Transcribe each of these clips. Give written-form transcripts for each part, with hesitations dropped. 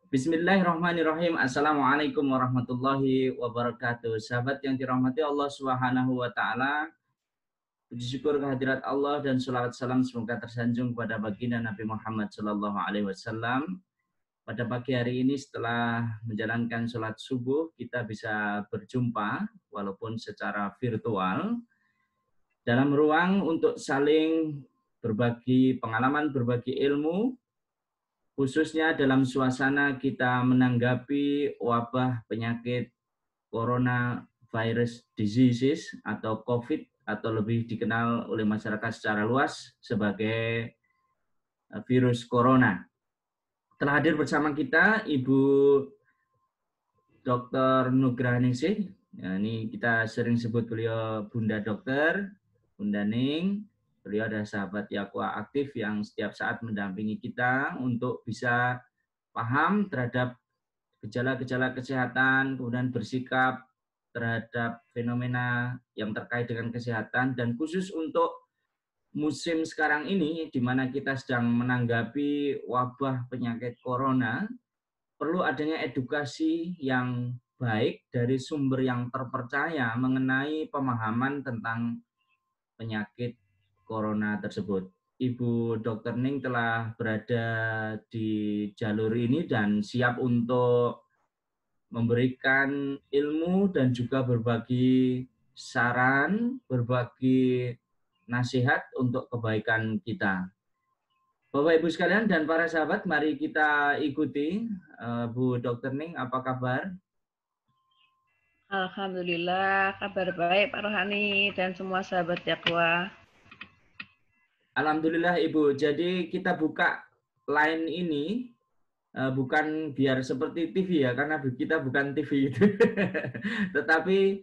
Bismillahirrahmanirrahim. Assalamualaikum warahmatullahi wabarakatuh. Sahabat yang dirahmati Allah Subhanahu wa taala, puji syukur kehadirat Allah dan sholawat salam semoga tersanjung kepada baginda Nabi Muhammad sallallahu alaihi wasallam. Pada pagi hari ini setelah menjalankan sholat subuh, kita bisa berjumpa walaupun secara virtual dalam ruang untuk saling berbagi pengalaman, berbagi ilmu, khususnya dalam suasana kita menanggapi wabah penyakit coronavirus diseases atau COVID atau lebih dikenal oleh masyarakat secara luas sebagai virus corona. Telah hadir bersama kita Ibu Dr. Nugrahaningsih. Ya, ini kita sering sebut beliau Bunda Dokter, Bunda Ning. Beliau adalah sahabat Yakwa aktif yang setiap saat mendampingi kita untuk bisa paham terhadap gejala-gejala kesehatan, kemudian bersikap terhadap fenomena yang terkait dengan kesehatan, dan khusus untuk musim sekarang ini, di mana kita sedang menanggapi wabah penyakit corona, perlu adanya edukasi yang baik dari sumber yang terpercaya mengenai pemahaman tentang penyakit corona tersebut. Ibu Dr. Ning telah berada di jalur ini dan siap untuk memberikan ilmu dan juga berbagi saran, berbagi nasihat untuk kebaikan kita. Bapak Ibu sekalian dan para sahabat, mari kita ikuti Bu Dr. Ning, apa kabar? Alhamdulillah, kabar baik Pak Rohani dan semua sahabat Yakwa. Alhamdulillah Ibu, jadi kita buka line ini bukan biar seperti TV ya, karena kita bukan TV itu. Tetapi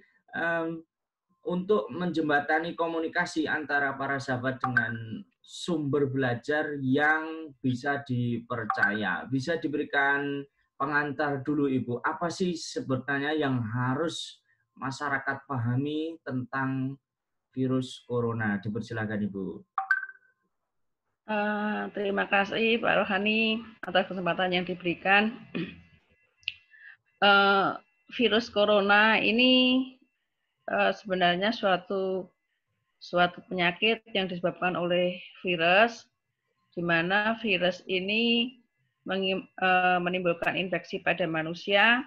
untuk menjembatani komunikasi antara para sahabat dengan sumber belajar yang bisa dipercaya. Bisa diberikan pengantar dulu Ibu, apa sih sebenarnya yang harus masyarakat pahami tentang virus corona? Dipersilakan Ibu. Terima kasih Pak Rohani atas kesempatan yang diberikan. Virus corona ini sebenarnya suatu penyakit yang disebabkan oleh virus, di mana virus ini menimbulkan infeksi pada manusia.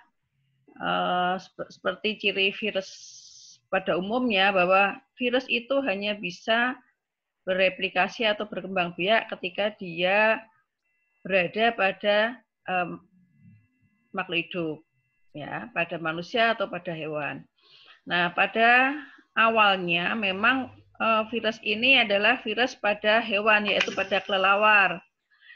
Seperti ciri virus pada umumnya bahwa virus itu hanya bisa bereplikasi atau berkembang biak ketika dia berada pada makhluk hidup, ya, pada manusia atau pada hewan. Nah, pada awalnya memang virus ini adalah virus pada hewan, yaitu pada kelelawar.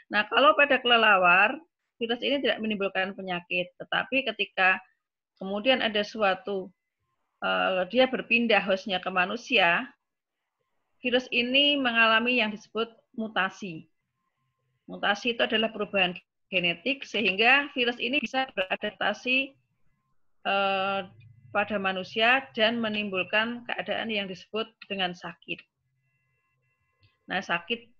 Nah, kalau pada kelelawar, virus ini tidak menimbulkan penyakit, tetapi ketika kemudian ada suatu dia berpindah hostnya ke manusia, virus ini mengalami yang disebut mutasi. Mutasi itu adalah perubahan genetik sehingga virus ini bisa beradaptasi pada manusia dan menimbulkan keadaan yang disebut dengan sakit. Nah, sakit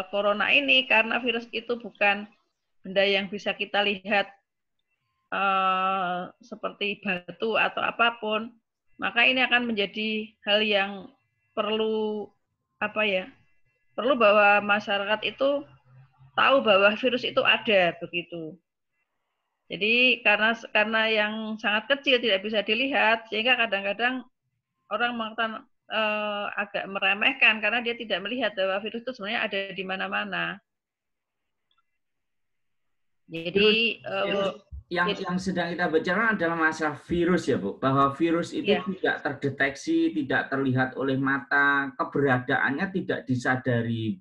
corona ini karena virus itu bukan benda yang bisa kita lihat seperti batu atau apapun, maka ini akan menjadi hal yang perlu perlu bahwa masyarakat itu tahu bahwa virus itu ada begitu. Jadi karena yang sangat kecil tidak bisa dilihat, sehingga kadang-kadang orang mengatakan agak meremehkan karena dia tidak melihat bahwa virus itu sebenarnya ada di mana-mana. Jadi yang sedang kita bicara adalah masalah virus ya Bu, bahwa virus itu tidak terdeteksi, tidak terlihat oleh mata, keberadaannya tidak disadari.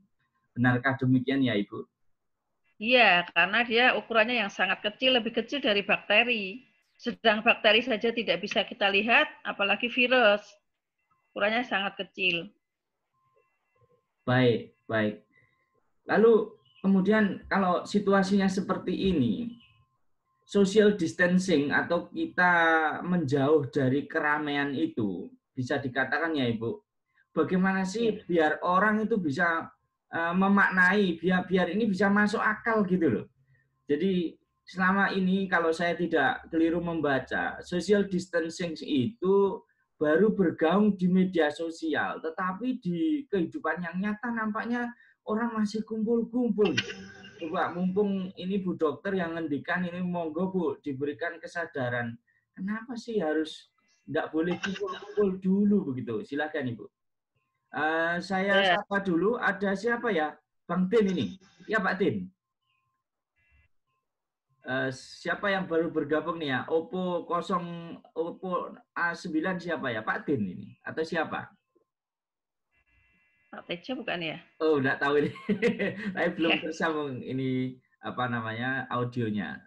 Benarkah demikian ya Ibu? Iya, karena dia ukurannya yang sangat kecil, lebih kecil dari bakteri. Sedang bakteri saja tidak bisa kita lihat, apalagi virus. Ukurannya sangat kecil. Baik, baik. Lalu kemudian kalau situasinya seperti ini, social distancing atau kita menjauh dari keramaian itu, bisa dikatakan ya Ibu, bagaimana sih biar orang itu bisa memaknai, biar ini bisa masuk akal gitu loh. Jadi selama ini kalau saya tidak keliru membaca, social distancing itu baru bergaung di media sosial, tetapi di kehidupan yang nyata nampaknya orang masih kumpul-kumpul. Coba mumpung ini Bu Dokter yang ngendikan ini, monggo Bu diberikan kesadaran. Kenapa sih harus tidak boleh kumpul-kumpul dulu begitu? Silakan Ibu. Saya Ya, sapa dulu. Ada siapa ya? Bang Tin ini. Ya Pak Tin. Siapa yang baru bergabung nih ya? Oppo A9 siapa ya? Pak Tin ini atau siapa? Pak Teja bukan ya? Oh, enggak tahu ini. Saya belum Ya, tersambung ini apa namanya audionya.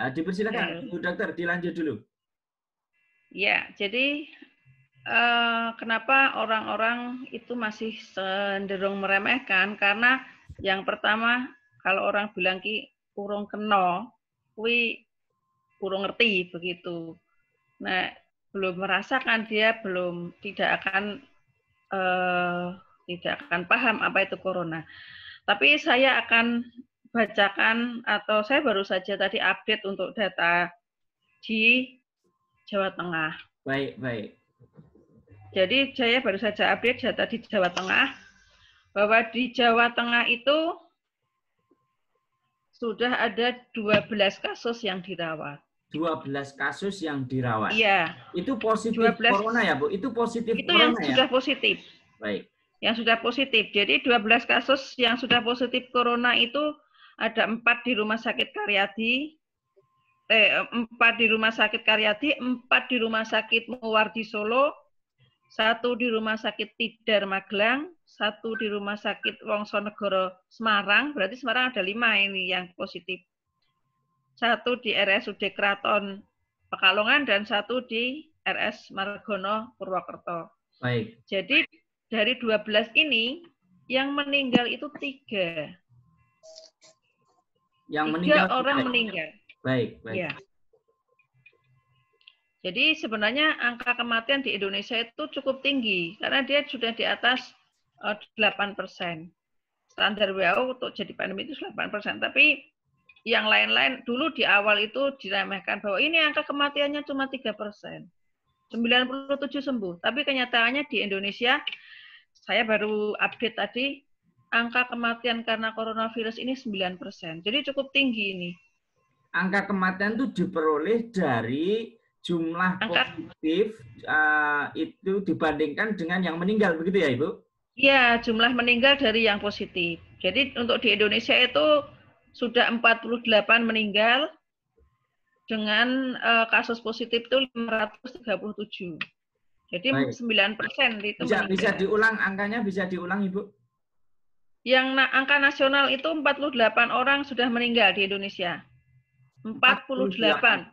Dipersilakan ya, Bu Dokter dilanjut dulu. ya. Jadi kenapa orang-orang itu masih cenderung meremehkan? Karena yang pertama, kalau orang bilang ki urung kena, kui urung ngerti begitu. Nah, belum merasakan, dia belum eh, tidak akan paham apa itu corona. Tapi saya akan bacakan, atau saya baru saja tadi update untuk data di Jawa Tengah. Baik, baik. Jadi saya baru saja update data di Jawa Tengah, bahwa di Jawa Tengah itu sudah ada 12 kasus yang dirawat. 12 kasus yang dirawat. Iya. Itu positif 12 corona ya, Bu? Itu positif itu yang corona ya? sudah positif. Baik. Yang sudah positif. Jadi 12 kasus yang sudah positif corona itu ada 4 di Rumah Sakit Karyadi, 4 di Rumah Sakit Karyadi, 4 di Rumah Sakit Muwardi Solo, 1 di Rumah Sakit Tidar Magelang, 1 di Rumah Sakit Wongsonegoro Semarang, berarti Semarang ada 5 ini yang positif. 1 di RSUD Kraton Pekalongan, dan 1 di RS Margono Purwokerto. Baik. Jadi dari 12 ini yang meninggal itu 3. Yang 3 meninggal orang baik. meninggal. Baik, baik. Ya. Jadi sebenarnya angka kematian di Indonesia itu cukup tinggi karena dia sudah di atas 8%. Standar WHO untuk jadi pandemi itu 8%. Tapi yang lain-lain dulu di awal itu diremehkan bahwa ini angka kematiannya cuma 3%. 97 sembuh. Tapi kenyataannya di Indonesia, saya baru update tadi, angka kematian karena coronavirus ini 9%. Jadi cukup tinggi ini. Angka kematian itu diperoleh dari jumlah positif itu dibandingkan dengan yang meninggal, begitu ya Ibu? Iya, jumlah meninggal dari yang positif. Jadi untuk di Indonesia itu sudah 48 meninggal dengan kasus positif itu 537. Jadi Baik. 9% itu Bisa meninggal. diulang angkanya, bisa diulang Ibu? Yang angka nasional itu 48 orang sudah meninggal di Indonesia. 48.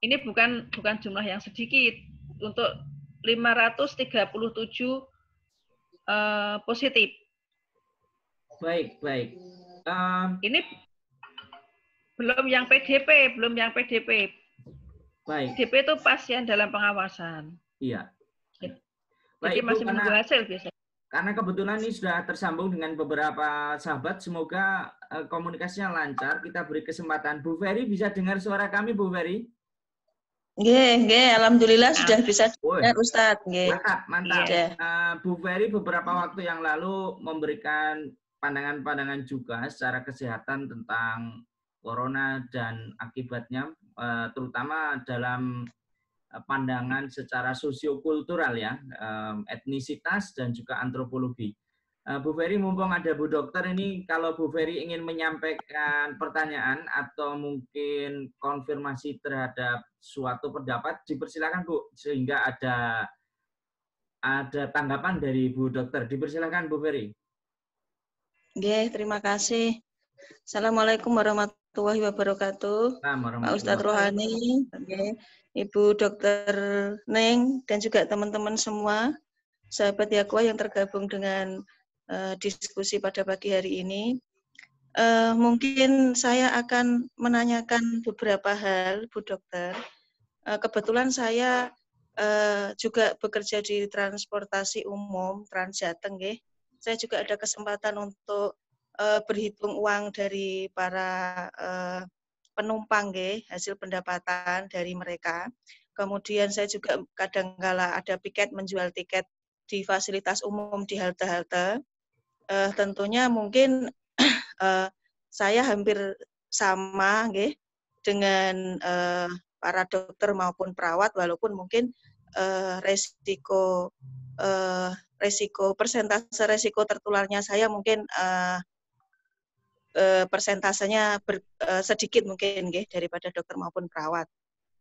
Ini bukan jumlah yang sedikit. Untuk 537 positif. Baik, baik. Ini belum yang PDP, Baik. PDP itu pasien dalam pengawasan. Iya. Jadi baik, masih Bu, menunggu hasil biasanya. Karena kebetulan ini sudah tersambung dengan beberapa sahabat, semoga komunikasinya lancar. Kita beri kesempatan. Bu Ferry, bisa dengar suara kami, Bu Ferry? Nggih, alhamdulillah sudah bisa dengar Ustadz. Mantap. Bu Ferry beberapa waktu yang lalu memberikan pandangan-pandangan juga secara kesehatan tentang corona dan akibatnya, terutama dalam pandangan secara sosiokultural ya, etnisitas dan juga antropologi. Bu Ferry, mumpung ada Bu Dokter ini, kalau Bu Ferry ingin menyampaikan pertanyaan atau mungkin konfirmasi terhadap suatu pendapat, dipersilakan Bu, sehingga ada tanggapan dari Bu Dokter. Dipersilakan Bu Ferry. Nggih, terima kasih. Assalamualaikum warahmatullahi wabarakatuh. Pak Ustadz Rohani, Ibu Dokter Neng, dan juga teman-teman semua, sahabat Yakwa yang tergabung dengan diskusi pada pagi hari ini. Mungkin saya akan menanyakan beberapa hal, Bu Dokter. Kebetulan saya juga bekerja di transportasi umum Transjateng, nggih. Saya juga ada kesempatan untuk berhitung uang dari para penumpang nggih, hasil pendapatan dari mereka. Kemudian saya juga kadangkala ada piket menjual tiket di fasilitas umum di halte-halte. Tentunya mungkin saya hampir sama nggih dengan para dokter maupun perawat, walaupun mungkin resiko persentase resiko tertularnya saya mungkin persentasenya sedikit mungkin nggih daripada dokter maupun perawat.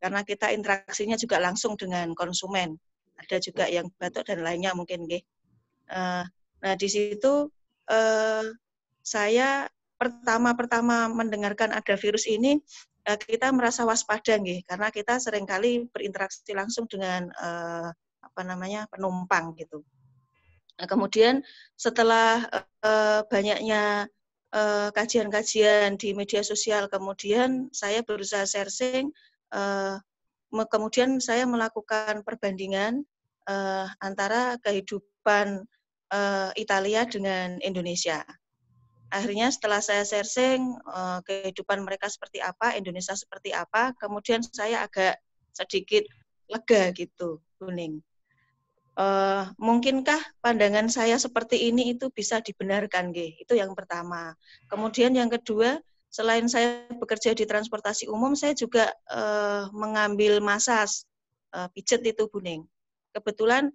Karena kita interaksinya juga langsung dengan konsumen. Ada juga yang batuk dan lainnya mungkin nggih. Nah, di situ saya pertama mendengarkan ada virus ini, kita merasa waspada nggih, karena kita seringkali berinteraksi langsung dengan penumpang gitu. Nah, kemudian setelah banyaknya kajian-kajian di media sosial, kemudian saya berusaha searching, kemudian saya melakukan perbandingan antara kehidupan Italia dengan Indonesia. Akhirnya setelah saya searching kehidupan mereka seperti apa, Indonesia seperti apa, kemudian saya agak sedikit lega gitu, Kuning. Mungkinkah pandangan saya seperti ini itu bisa dibenarkan, nggih? Itu yang pertama. Kemudian yang kedua, selain saya bekerja di transportasi umum, saya juga mengambil masas pijet itu, Buning. Kebetulan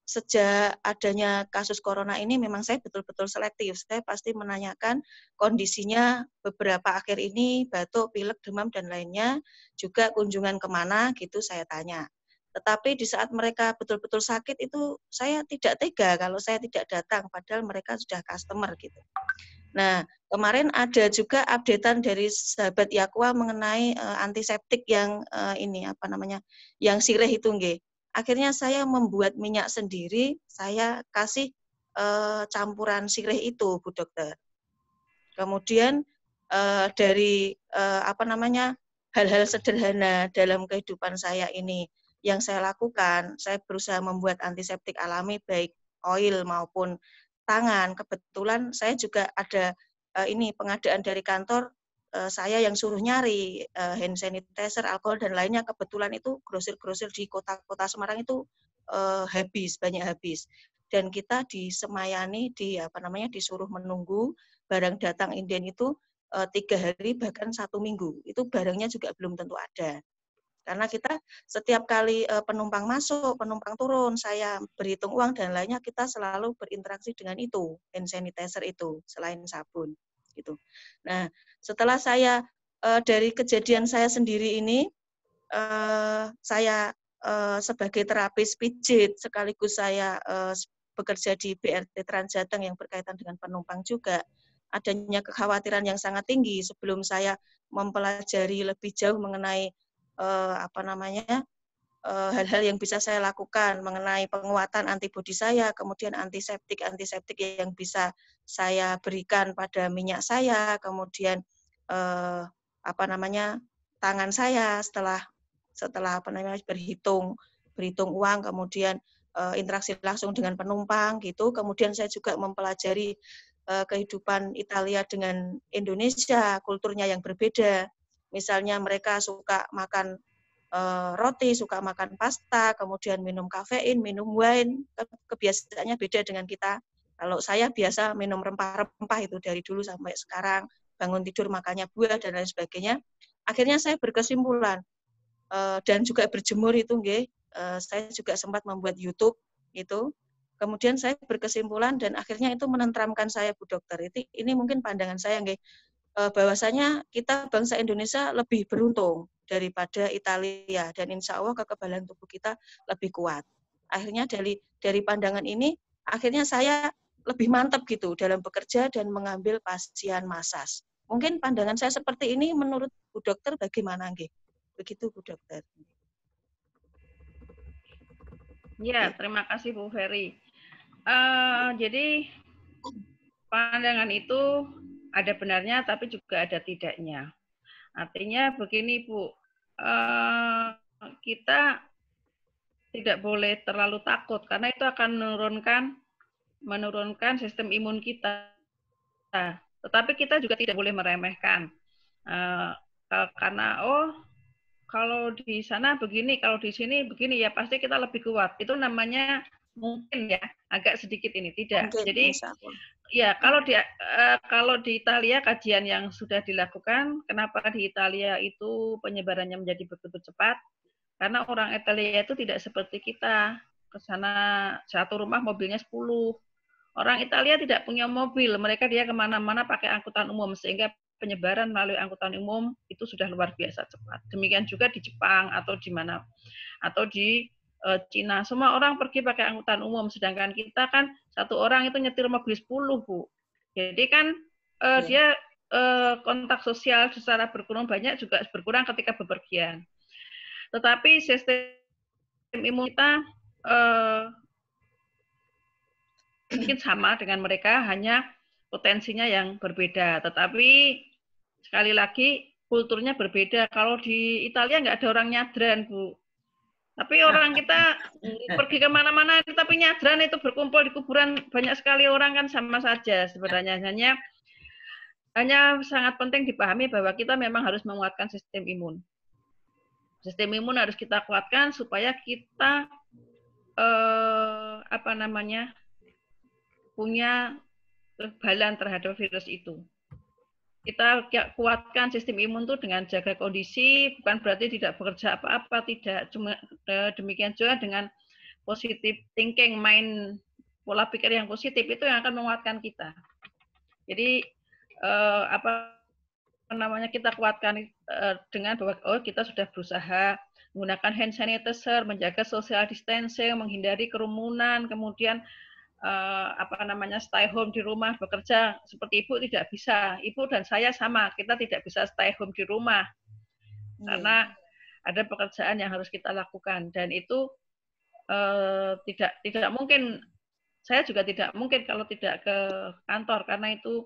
sejak adanya kasus corona ini memang saya betul-betul selektif. Saya pasti menanyakan kondisinya beberapa akhir ini, batuk, pilek, demam, dan lainnya, juga kunjungan kemana gitu saya tanya. Tetapi di saat mereka betul-betul sakit itu saya tidak tega kalau saya tidak datang, padahal mereka sudah customer gitu. Nah, kemarin ada juga updatean dari sahabat Yakwa mengenai antiseptik yang yang sirih itu nggih. Akhirnya saya membuat minyak sendiri, saya kasih campuran sirih itu, Bu Dokter. Kemudian dari hal-hal sederhana dalam kehidupan saya ini yang saya lakukan, saya berusaha membuat antiseptik alami baik oil maupun tangan. Kebetulan saya juga ada pengadaan dari kantor saya yang suruh nyari hand sanitizer, alkohol dan lainnya. Kebetulan itu grosir-grosir di kota-kota Semarang itu banyak habis. Dan kita disemayani disuruh menunggu barang datang inden itu 3 hari bahkan 1 minggu. Itu barangnya juga belum tentu ada. Karena kita setiap kali penumpang masuk, penumpang turun, saya berhitung uang dan lainnya, kita selalu berinteraksi dengan itu, hand sanitizer itu, selain sabun. Gitu. Nah, setelah saya dari kejadian saya sendiri ini, saya sebagai terapis pijit, sekaligus saya bekerja di BRT Transjateng yang berkaitan dengan penumpang juga, adanya kekhawatiran yang sangat tinggi sebelum saya mempelajari lebih jauh mengenai hal-hal yang bisa saya lakukan mengenai penguatan antibodi saya, kemudian antiseptik yang bisa saya berikan pada minyak saya, kemudian tangan saya setelah berhitung uang, kemudian interaksi langsung dengan penumpang gitu. Kemudian saya juga mempelajari kehidupan Italia dengan Indonesia, kulturnya yang berbeda. Misalnya mereka suka makan roti, suka makan pasta, kemudian minum kafein, minum wine, kebiasaannya beda dengan kita. Kalau saya biasa minum rempah-rempah itu dari dulu sampai sekarang, bangun tidur makannya buah dan lain sebagainya. Akhirnya saya berkesimpulan dan juga berjemur itu nggih. Saya juga sempat membuat YouTube itu. Kemudian saya berkesimpulan dan akhirnya itu menenteramkan saya, Bu Dokter. Ini mungkin pandangan saya nggih, bahwasanya kita bangsa Indonesia lebih beruntung daripada Italia dan insya Allah kekebalan tubuh kita lebih kuat. Akhirnya dari pandangan ini, akhirnya saya lebih mantap gitu dalam bekerja dan mengambil pasien massas. Mungkin pandangan saya seperti ini menurut Bu Dokter bagaimana nggih? Begitu Bu Dokter. Ya, terima kasih Bu Ferry. Jadi pandangan itu ada benarnya tapi juga ada tidaknya. Artinya begini Bu, kita tidak boleh terlalu takut karena itu akan menurunkan sistem imun kita. Tetapi kita juga tidak boleh meremehkan. Karena kalau di sana begini, kalau di sini begini, ya pasti kita lebih kuat. Itu namanya mungkin ya, agak sedikit ini tidak. Mungkin, Jadi ya kalau di Italia kajian yang sudah dilakukan, kenapa di Italia itu penyebarannya menjadi begitu cepat? Karena orang Italia itu tidak seperti kita. Ke sana satu rumah mobilnya 10. Orang Italia tidak punya mobil, mereka dia kemana-mana pakai angkutan umum, sehingga penyebaran melalui angkutan umum itu sudah luar biasa cepat. Demikian juga di Jepang atau di mana, atau di Cina. Semua orang pergi pakai angkutan umum, sedangkan kita kan satu orang itu nyetir mobil 10, Bu. Jadi kan dia kontak sosial secara berkurang banyak juga berkurang ketika bepergian. Tetapi sistem imun kita mungkin sama dengan mereka, hanya potensinya yang berbeda. Tetapi sekali lagi kulturnya berbeda. Kalau di Italia nggak ada orang nyadran, Bu. Tapi orang kita pergi kemana-mana, tapi nyadran itu berkumpul di kuburan banyak sekali orang kan sama saja sebenarnya. Hanya sangat penting dipahami bahwa kita memang harus menguatkan sistem imun. Sistem imun harus kita kuatkan supaya kita punya kekebalan terhadap virus itu. Kita kuatkan sistem imun itu dengan jaga kondisi, bukan berarti tidak bekerja apa-apa, tidak. Cuma demikian juga dengan positive thinking, main pola pikir yang positif itu yang akan menguatkan kita. Jadi kita kuatkan dengan bahwa kita sudah berusaha menggunakan hand sanitizer, menjaga social distancing, menghindari kerumunan, kemudian stay home di rumah, bekerja. Seperti Ibu tidak bisa. Ibu dan saya sama, kita tidak bisa stay home di rumah. Karena ada pekerjaan yang harus kita lakukan. Dan itu tidak mungkin, saya juga tidak mungkin kalau tidak ke kantor, karena itu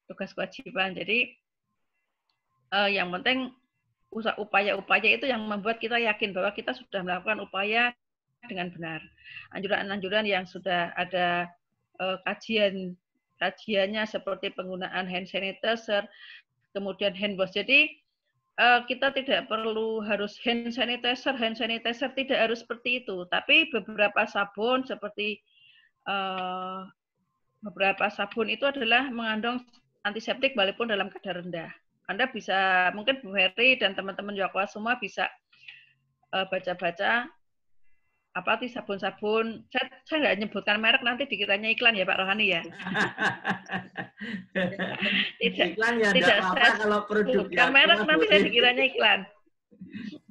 tugas kewajiban. Jadi yang penting upaya-upaya itu yang membuat kita yakin bahwa kita sudah melakukan upaya dengan benar. Anjuran-anjuran yang sudah ada kajiannya seperti penggunaan hand sanitizer, kemudian hand wash. Jadi kita tidak perlu harus hand sanitizer tidak harus seperti itu. Tapi beberapa sabun seperti beberapa sabun itu adalah mengandung antiseptik walaupun dalam kadar rendah. Anda bisa, mungkin Bu Heri dan teman-teman Yakwa semua bisa baca-baca apa sih sabun-sabun. Saya nggak nyebutkan merek, nanti dikiranya iklan ya Pak Rohani ya. Iklan ya tidak apa-apa kalau produk bukan merek, nanti saya dikiranya iklan.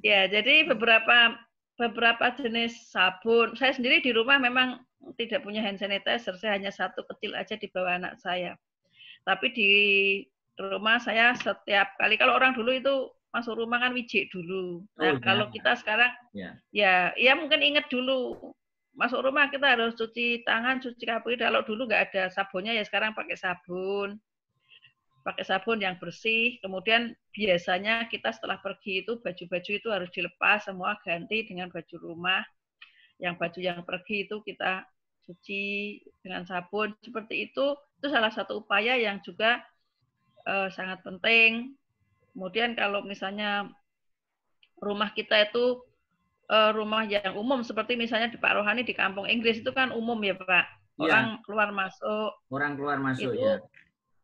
Ya, jadi beberapa jenis sabun. Saya sendiri di rumah memang tidak punya hand sanitizer, saya hanya satu kecil aja di bawah anak saya. Tapi di rumah saya setiap kali, kalau orang dulu itu masuk rumah kan wijik dulu. Nah, kalau kita sekarang ya mungkin ingat dulu masuk rumah kita harus cuci tangan, cuci kaki. Kalau dulu nggak ada sabunnya ya sekarang pakai sabun yang bersih. Kemudian biasanya kita setelah pergi itu baju-baju itu harus dilepas semua, ganti dengan baju rumah. Yang baju yang pergi itu kita cuci dengan sabun. Seperti itu salah satu upaya yang juga sangat penting. Kemudian kalau misalnya rumah kita itu rumah yang umum, seperti misalnya di Pak Rohani di kampung Inggris itu kan umum ya Pak, orang keluar masuk. Orang keluar masuk itu,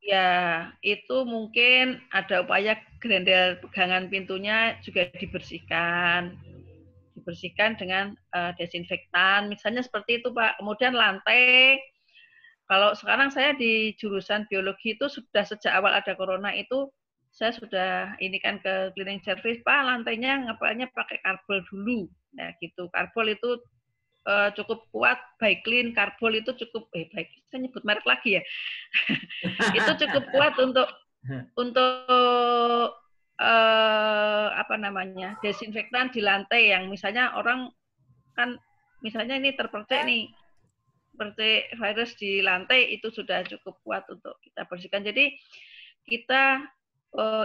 ya. Itu mungkin ada upaya grendel pegangan pintunya juga dibersihkan dengan desinfektan, misalnya seperti itu Pak. Kemudian lantai, kalau sekarang saya di jurusan biologi itu sudah sejak awal ada corona itu saya sudah ini kan ke cleaning service, Pak lantainya ngapalnya pakai karbol dulu. Nah gitu, karbol itu cukup kuat, Baiklin, karbol itu cukup baik. Saya nyebut merek lagi ya. Itu cukup kuat untuk desinfektan di lantai yang misalnya orang kan misalnya ini terpercik nih, seperti virus di lantai itu sudah cukup kuat untuk kita bersihkan. Jadi kita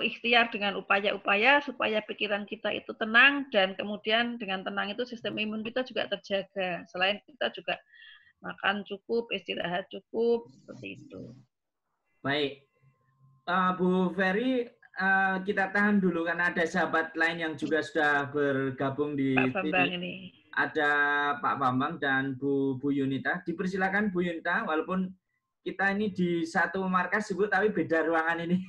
ikhtiar dengan upaya-upaya supaya pikiran kita itu tenang, dan kemudian dengan tenang itu sistem imun kita juga terjaga. Selain kita juga makan cukup, istirahat cukup, seperti itu. Baik, Bu Ferry, kita tahan dulu karena ada sahabat lain yang juga sudah bergabung di Pak Bambang sini. ini. Ada Pak Bambang dan Bu Yunita. Dipersilakan Bu Yunita, walaupun kita ini di satu markas sebut tapi beda ruangan ini.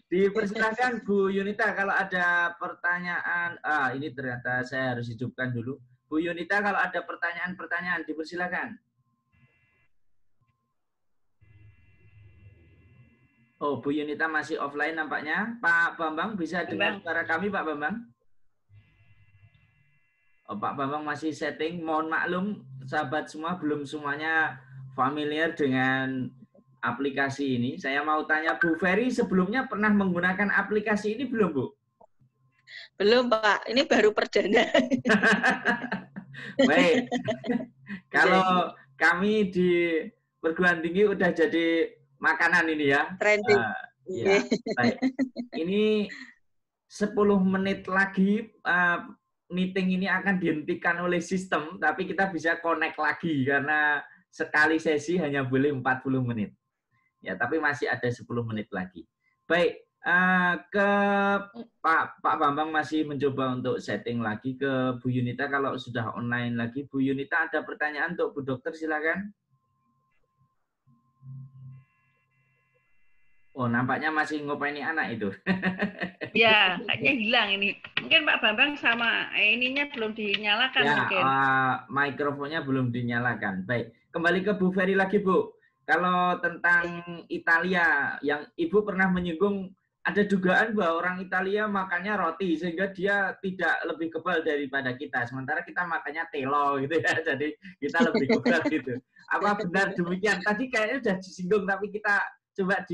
Dipersilakan Bu Yunita kalau ada pertanyaan. Ini ternyata saya harus hidupkan dulu. Bu Yunita kalau ada pertanyaan-pertanyaan dipersilakan. Oh, Bu Yunita masih offline nampaknya. Pak Bambang bisa dengar suara kami, Pak Bambang? Oh, Pak Bambang masih setting. Mohon maklum, sahabat semua, belum semuanya familiar dengan aplikasi ini. Saya mau tanya Bu Ferry, sebelumnya pernah menggunakan aplikasi ini belum, Bu? Belum, Pak. Ini baru perdana. Baik. Kalau kami di perguruan tinggi udah jadi makanan ini ya. Trending. Ya, baik. Ini 10 menit lagi meeting ini akan dihentikan oleh sistem, tapi kita bisa connect lagi karena sekali sesi hanya boleh 40 menit. Ya, tapi masih ada 10 menit lagi. Baik, ke Pak Bambang masih mencoba untuk setting lagi. Ke Bu Yunita kalau sudah online lagi. Bu Yunita ada pertanyaan untuk Bu Dokter, silakan. Oh, nampaknya masih ngopeni anak itu. Ya, kayaknya hilang ini. Mungkin Pak Bambang sama ininya belum dinyalakan ya, mungkin. Mikrofonnya belum dinyalakan. Baik, kembali ke Bu Ferry lagi, Bu. Kalau tentang Italia, yang Ibu pernah menyinggung, ada dugaan bahwa orang Italia makannya roti, sehingga dia tidak lebih kebal daripada kita. Sementara kita makannya telo, gitu ya. Jadi kita lebih kebal gitu. Apa benar demikian? Tadi kayaknya sudah disinggung, tapi kita coba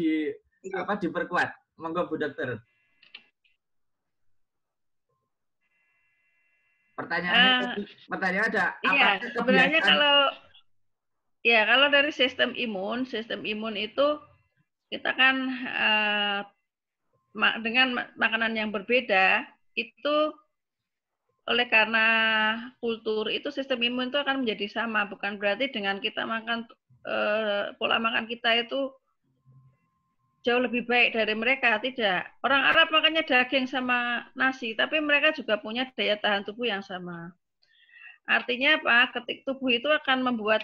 diperkuat. Monggo Bu Dokter. Pertanyaan ada. Iya, sebenarnya kalau dari sistem imun itu kita kan dengan makanan yang berbeda itu oleh karena kultur itu sistem imun itu akan menjadi sama, bukan berarti dengan kita makan pola makan kita itu jauh lebih baik dari mereka, tidak. Orang Arab makannya daging sama nasi, tapi mereka juga punya daya tahan tubuh yang sama. Artinya apa? Ketik tubuh itu akan membuat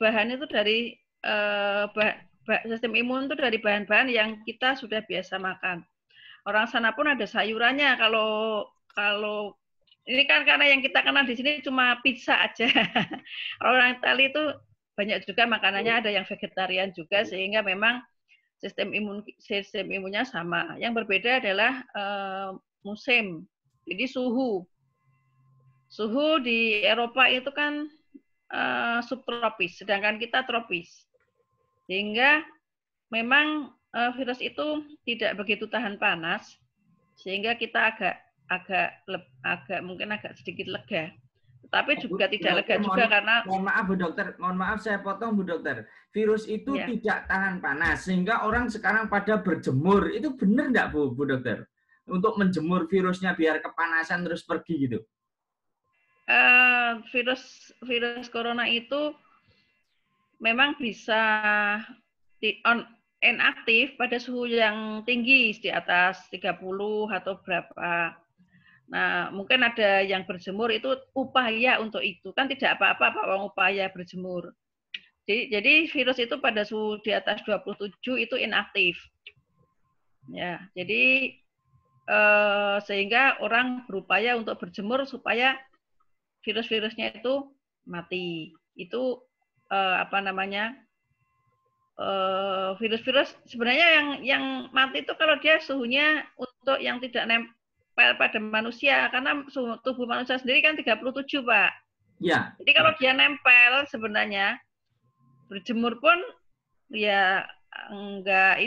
bahan itu dari sistem imun itu dari bahan-bahan yang kita sudah biasa makan. Orang sana pun ada sayurannya. Kalau ini kan karena yang kita kenal di sini cuma pizza aja. Orang Italia itu banyak juga makanannya, ada yang vegetarian juga, sehingga memang sistem imunnya sama. Yang berbeda adalah musim. Jadi suhu di Eropa itu kan subtropis, sedangkan kita tropis. Sehingga memang virus itu tidak begitu tahan panas, sehingga kita mungkin agak sedikit lega. Tapi juga tidak lega juga karena... Mohon maaf Bu Dokter, mohon maaf saya potong Bu Dokter. Virus itu tidak tahan panas, sehingga orang sekarang pada berjemur. Itu benar nggak Bu Dokter? Untuk menjemur virusnya biar kepanasan terus pergi gitu. Virus corona itu memang bisa inaktif pada suhu yang tinggi di atas 30 atau berapa. Nah, mungkin ada yang berjemur itu upaya untuk itu. Kan tidak apa-apa Pak upaya berjemur. Jadi virus itu pada suhu di atas 27 itu inaktif. Ya, jadi sehingga orang berupaya untuk berjemur supaya virus-virusnya itu mati. Itu virus-virus sebenarnya yang mati itu kalau dia suhunya untuk yang tidak nempel pada manusia, karena suhu tubuh manusia sendiri kan 37, Pak. Ya. Jadi kalau dia nempel sebenarnya berjemur pun ya enggak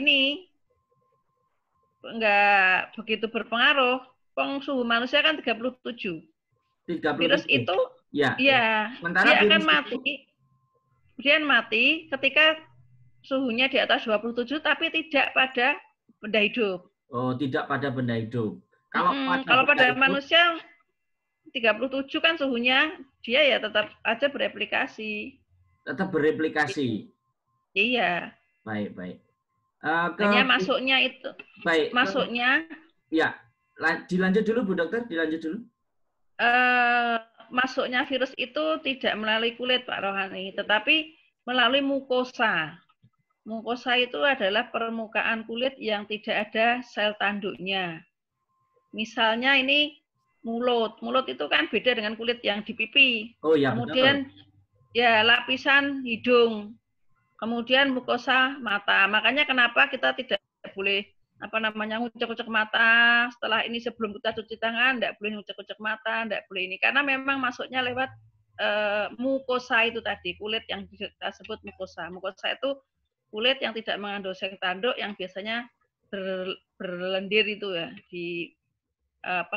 begitu berpengaruh. Suhu manusia kan 37. Virus itu dia akan mati. Kemudian mati ketika suhunya di atas 27 tapi tidak pada benda hidup. Oh, tidak pada benda hidup. Kalau pada manusia 37 kan suhunya, dia ya tetap aja bereplikasi. Tetap bereplikasi. Iya. Baik. Hanya masuknya itu. Baik. Masuknya. Ya, dilanjut dulu Bu Dokter, dilanjut dulu. Masuknya virus itu tidak melalui kulit Pak Rohani, tetapi melalui mukosa. Mukosa itu adalah permukaan kulit yang tidak ada sel tanduknya. Misalnya ini mulut. Mulut itu kan beda dengan kulit yang di pipi. Oh ya, kemudian betul. Ya lapisan hidung. Kemudian mukosa mata. Makanya kenapa kita tidak boleh ngucek-ngucek mata setelah ini sebelum kita cuci tangan, tidak boleh ngucek-ngucek mata, tidak boleh ini karena memang masuknya lewat mukosa itu tadi, kulit yang kita sebut mukosa. Mukosa itu kulit yang tidak mengandung sel tanduk yang biasanya berlendir itu ya di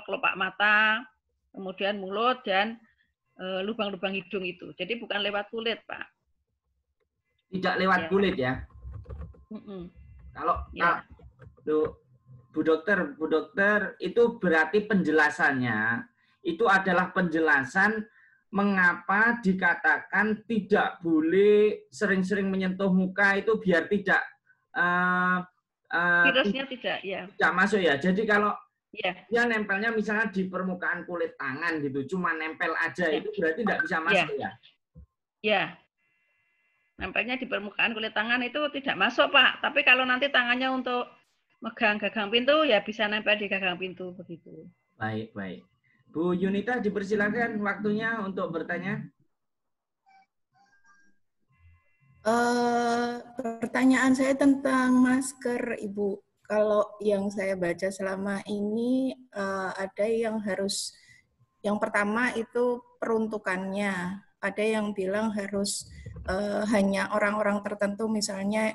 kelopak mata, kemudian mulut dan lubang-lubang hidung itu. Jadi bukan lewat kulit, Pak. Tidak lewat kulit ya? Kalau Bu Dokter itu berarti penjelasannya itu adalah penjelasan mengapa dikatakan tidak boleh sering-sering menyentuh muka itu biar tidak virusnya tidak masuk ya. Jadi kalau dia nempelnya misalnya di permukaan kulit tangan gitu, cuma nempel aja itu berarti tidak bisa masuk ya? Ya. Nempelnya di permukaan kulit tangan itu tidak masuk, Pak. Tapi kalau nanti tangannya untuk megang gagang pintu, ya bisa nempel di gagang pintu begitu. Baik, baik. Bu Yunita, dipersilakan waktunya untuk bertanya. Pertanyaan saya tentang masker, Ibu. Kalau yang saya baca selama ini ada yang harus, yang pertama itu peruntukannya. Ada yang bilang harus hanya orang-orang tertentu, misalnya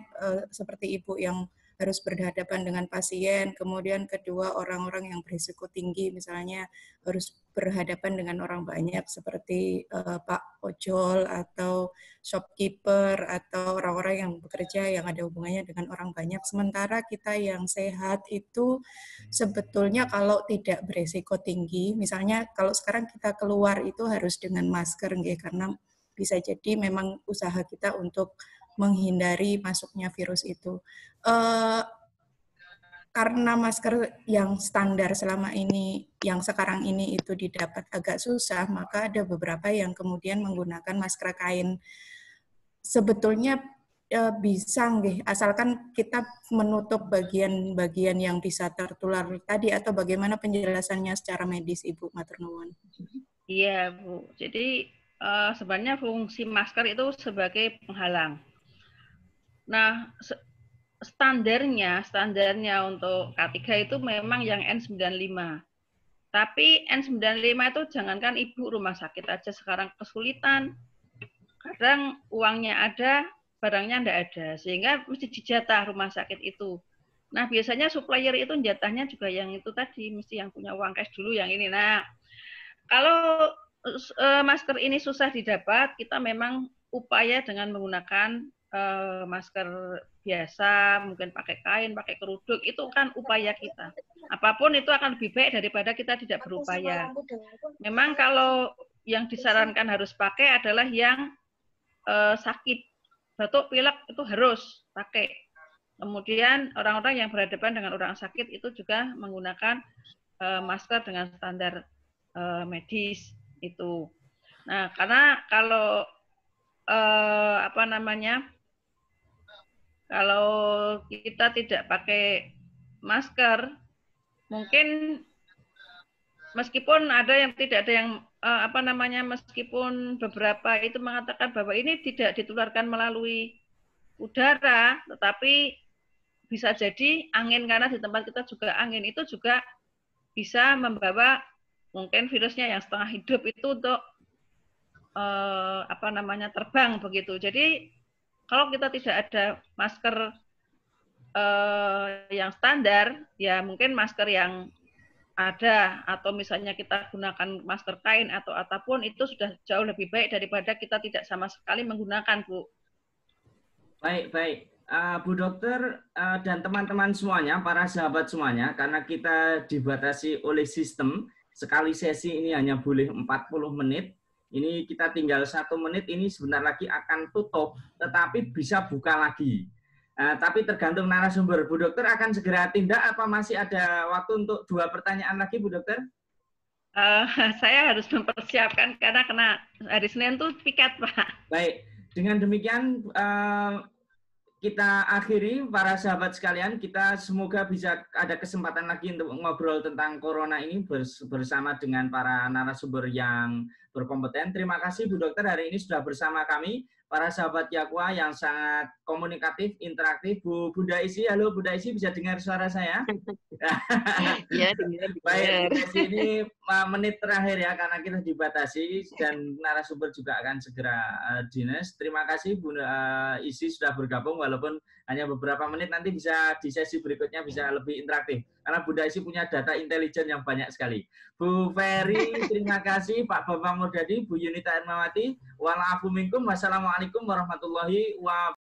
seperti Ibu yang harus berhadapan dengan pasien. Kemudian kedua, orang-orang yang berisiko tinggi, misalnya harus berhadapan dengan orang banyak seperti Pak ojol atau shopkeeper atau orang-orang yang bekerja yang ada hubungannya dengan orang banyak. Sementara kita yang sehat itu sebetulnya kalau tidak berisiko tinggi, misalnya kalau sekarang kita keluar itu harus dengan masker, karena bisa jadi memang usaha kita untuk menghindari masuknya virus itu. Karena masker yang standar selama ini, yang sekarang ini itu didapat agak susah, maka ada beberapa yang kemudian menggunakan masker kain. Sebetulnya bisa nggih, asalkan kita menutup bagian-bagian yang bisa tertular tadi, atau bagaimana penjelasannya secara medis, Ibu? Matur nuwun. Iya, Bu. Jadi sebenarnya fungsi masker itu sebagai penghalang. Nah, standarnya untuk K3 itu memang yang N95. Tapi N95 itu jangankan ibu rumah sakit aja sekarang kesulitan. Kadang uangnya ada, barangnya enggak ada. Sehingga mesti dijatah rumah sakit itu. Nah, biasanya supplier itu jatahnya juga yang itu tadi, mesti yang punya uang cash dulu yang ini. Nah, kalau masker ini susah didapat, kita memang upaya dengan menggunakan masker biasa, mungkin pakai kain, pakai kerudung, itu kan upaya kita. Apapun itu akan lebih baik daripada kita tidak berupaya. Memang kalau yang disarankan harus pakai adalah yang sakit, batuk, pilek itu harus pakai. Kemudian orang-orang yang berhadapan dengan orang sakit itu juga menggunakan masker dengan standar medis itu. Nah, karena kalau kalau kita tidak pakai masker, mungkin meskipun ada yang tidak ada yang meskipun beberapa itu mengatakan bahwa ini tidak ditularkan melalui udara, tetapi bisa jadi angin, karena di tempat kita juga angin itu juga bisa membawa mungkin virusnya yang setengah hidup itu untuk terbang begitu. Jadi kalau kita tidak ada masker yang standar, ya mungkin masker yang ada, atau misalnya kita gunakan masker kain atau apapun, itu sudah jauh lebih baik daripada kita tidak sama sekali menggunakan, Bu. Baik, baik. Bu Dokter dan teman-teman semuanya, para sahabat semuanya, karena kita dibatasi oleh sistem, sekali sesi ini hanya boleh 40 menit, ini kita tinggal 1 menit, ini sebentar lagi akan tutup, tetapi bisa buka lagi. Tapi tergantung narasumber. Bu Dokter akan segera tindak apa masih ada waktu untuk 2 pertanyaan lagi, Bu Dokter? Saya harus mempersiapkan karena hari Senin tuh piket, Pak. Baik, dengan demikian kita akhiri para sahabat sekalian. Kita semoga bisa ada kesempatan lagi untuk ngobrol tentang corona ini bersama dengan para narasumber yang berkompeten. Terima kasih Bu Dokter hari ini sudah bersama kami. Para sahabat Yakwa yang sangat komunikatif, interaktif. Bunda Isi, halo Bunda Isi, bisa dengar suara saya? Ya, dengar. Baik, Bunda Isi, ini menit terakhir ya, karena kita dibatasi dan narasumber juga akan segera dinas. Terima kasih Bunda Isi sudah bergabung, walaupun hanya beberapa menit, nanti bisa di sesi berikutnya bisa lebih interaktif. Karena Bunda Isi punya data intelijen yang banyak sekali. Bu Ferry, terima kasih. Pak Bambang Murdadi, Bu Yunita Ermawati. Wa'alaikum minkum. Wassalamualaikum warahmatullahi wabarakatuh.